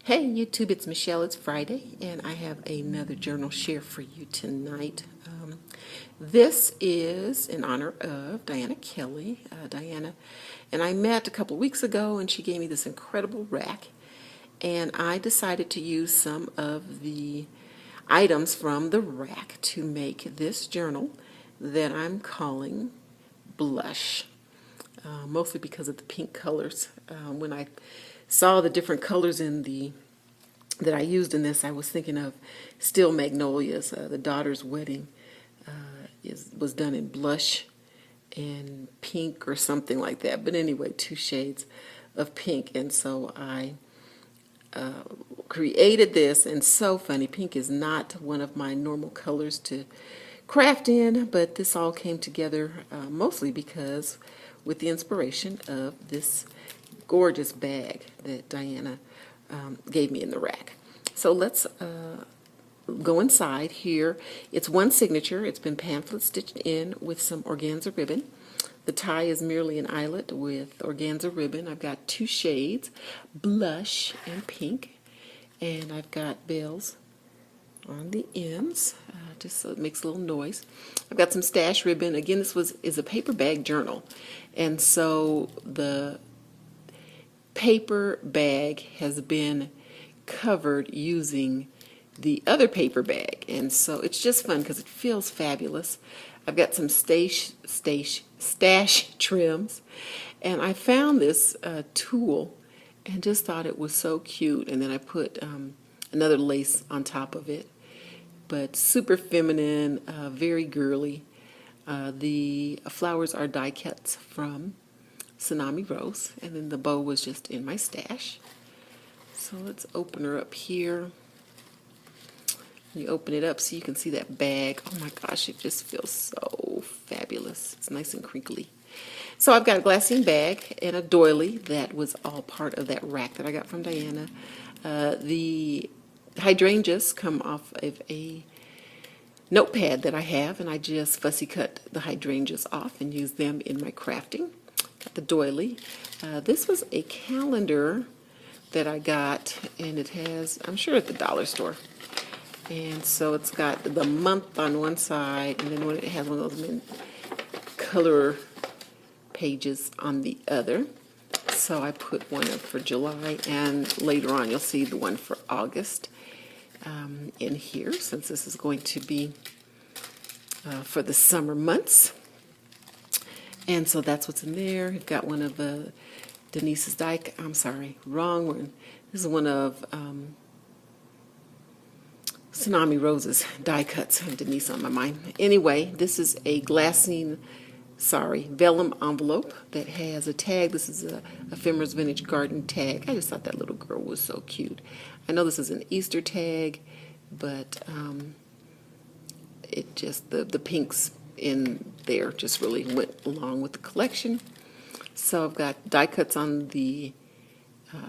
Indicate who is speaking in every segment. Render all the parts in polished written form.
Speaker 1: Hey YouTube, it's Michelle. It's Friday, and I have another journal share for you tonight. This is in honor of Diana Kelly. Diana and I met a couple of weeks ago, and she gave me this incredible rack, and I decided to use some of the items from the rack to make this journal that I'm calling Blush. Mostly because of the pink colors. When I saw the different colors that I used in this, I was thinking of Still Magnolias. The daughter's wedding was done in blush and pink or something like that. But anyway, two shades of pink, and so I created this. And so funny, pink is not one of my normal colors to craft in, but this all came together mostly because with the inspiration of this gorgeous bag that Diana gave me in the rack. So let's go inside here. It's one signature. It's been pamphlet stitched in with some organza ribbon. The tie is merely an eyelet with organza ribbon. I've got two shades, blush and pink, and I've got bells on the ends, just so it makes a little noise. I've got some stash ribbon. Again, this is a paper bag journal, and so the paper bag has been covered using the other paper bag, and so it's just fun because it feels fabulous. I've got some stash trims, and I found this tool and just thought it was so cute, and then I put another lace on top of it, but super feminine, very girly. The flowers are die cuts from Tsunami Rose, and then the bow was just in my stash. So let's open her up here. You open it up so you can see that bag. Oh my gosh, it just feels so fabulous. It's nice and crinkly. So I've got a glassine bag and a doily that was all part of that rack that I got from Diana. The hydrangeas come off of a notepad that I have, and I just fussy cut the hydrangeas off and use them in my crafting. Got the doily. This was a calendar that I got, and it has, I'm sure at the dollar store. And so it's got the month on one side, and then it has one of those color pages on the other. So I put one up for July, and later on you'll see the one for August in here, since this is going to be for the summer months. And so that's what's in there. I've got one of Denise's I'm sorry, wrong one. This is one of Tsunami Rose's die cuts. I have Denise on my mind. Anyway, this is a vellum envelope that has a tag. This is a Ephemera's Vintage Garden tag. I just thought that little girl was so cute. I know this is an Easter tag, but it just, the pinks in there just really went along with the collection. So I've got die cuts on the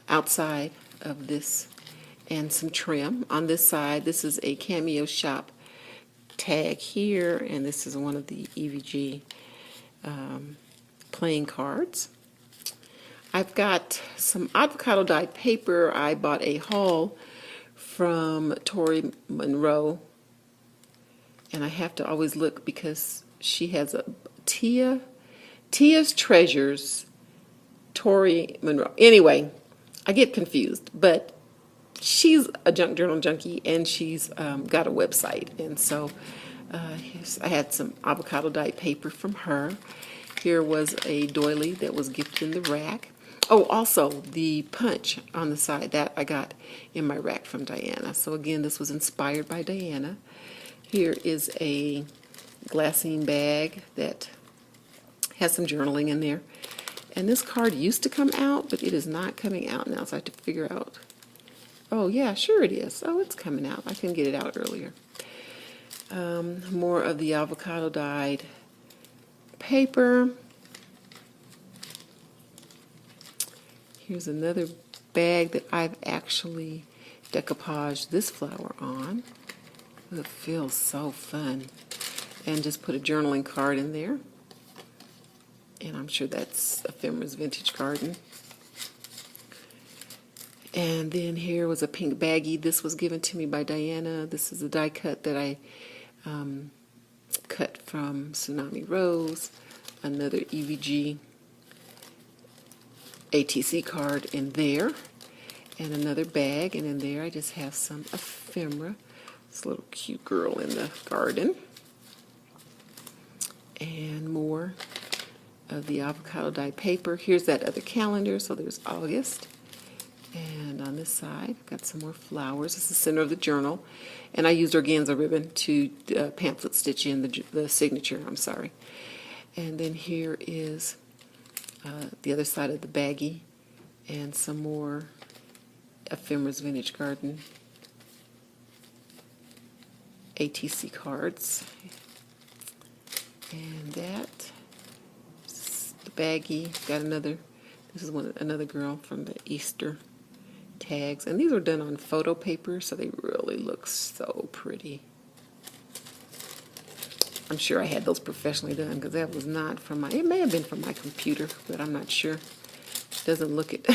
Speaker 1: outside of this and some trim. On this side, this is a Cameo Shop tag here, and this is one of the EVG playing cards. I've got some avocado dyed paper. I bought a haul from Tori Monroe, and I have to always look because she has a Tia's Treasures, Tori Monroe. Anyway, I get confused, but she's a junk journal junkie, and she's got a website, and so I had some avocado dyed paper from her. Here was a doily that was gifted in the rack. Oh, also the punch on the side that I got in my rack from Diana. So again, this was inspired by Diana. Here is a glassine bag that has some journaling in there. And this card used to come out, but it is not coming out now, so I have to figure out. Oh, yeah, sure it is. Oh, it's coming out. I couldn't get it out earlier. More of the avocado dyed paper. Here's another bag that I've actually decoupaged this flower on. It feels so fun. And just put a journaling card in there. And I'm sure that's Ephemera's Vintage Garden. And then here was a pink baggie. This was given to me by Diana. This is a die cut that I cut from Tsunami Rose. Another EVG ATC card in there. And another bag. And in there I just have some ephemera. This little cute girl in the garden. And more of the avocado dye paper. Here's that other calendar. So there's August. And on this side, I've got some more flowers. This is the center of the journal. And I used organza ribbon to pamphlet stitch in the signature, I'm sorry. And then here is the other side of the baggie and some more Ephemera's Vintage Garden ATC cards. And that, the baggie, got another, this is another girl from the Easter tags, and these are done on photo paper, so they really look so pretty. I'm sure I had those professionally done because that was not from it may have been from my computer, but I'm not sure. It doesn't look it.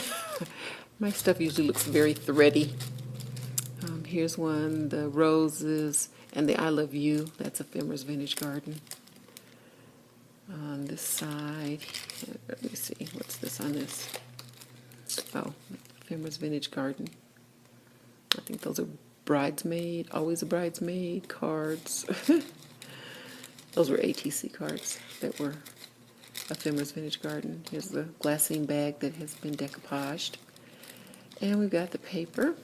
Speaker 1: My stuff usually looks very thready. Here's one, the roses and the I Love You. That's Ephemera's Vintage Garden. On this side, let me see, what's this on this? Oh, Ephemera's Vintage Garden. I think those are bridesmaid, always a bridesmaid cards. Those were ATC cards that were Ephemera's Vintage Garden. Here's the glassine bag that has been decoupaged. And we've got the paper.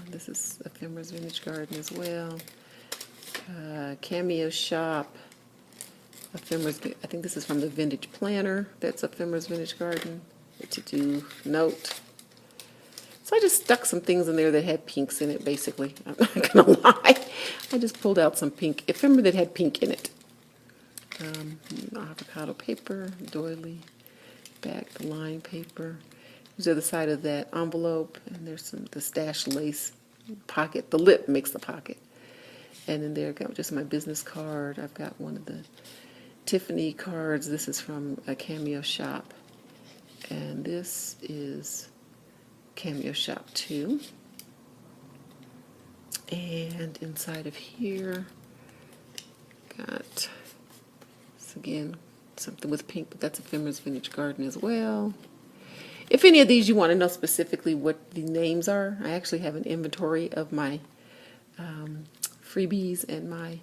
Speaker 1: This is Ephemera's Vintage Garden as well. Cameo Shop. Ephemera's, I think this is from the Vintage Planner. That's Ephemera's Vintage Garden. To do note. So I just stuck some things in there that had pinks in it, basically. I'm not gonna lie. I just pulled out some pink ephemera that had pink in it. Avocado paper, doily, back the line paper. Here's the other side of that envelope, and there's the stash lace pocket. The lip makes the pocket. And then there I've got just my business card. I've got one of the Tiffany cards. This is from a Cameo Shop. And this is Cameo Shop 2. And inside of here, got, this again, something with pink, but that's Ephemera's Vintage Garden as well. If any of these you want to know specifically what the names are, I actually have an inventory of my freebies and my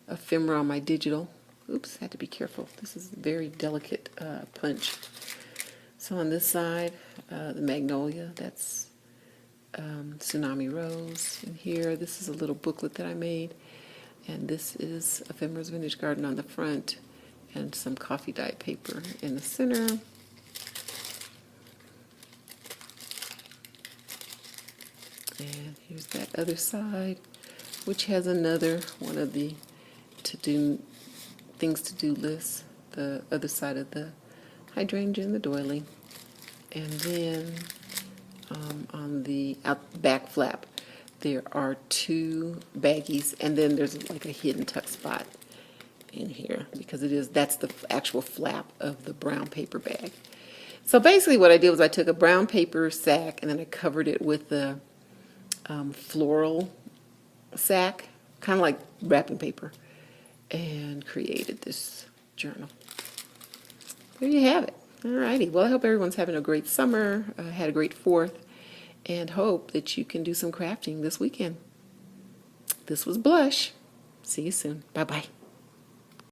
Speaker 1: ephemera on my digital. Oops, had to be careful. This is a very delicate punch. So on this side, the magnolia, that's Tsunami Rose. And here, this is a little booklet that I made. And this is Ephemera's Vintage Garden on the front and some coffee dye paper in the center. And here's that other side, which has another one of the things to do list, the other side of the hydrangea and the doily. And then on the back flap, there are 2 baggies, and then there's like a hidden tuck spot in here because that's the actual flap of the brown paper bag. So basically what I did was I took a brown paper sack and then I covered it with the floral sack, kind of like wrapping paper, and created this journal. There you have it. Alrighty, well I hope everyone's having a great summer, had a great 4th, and hope that you can do some crafting this weekend. This was Blush. See you soon. Bye-bye.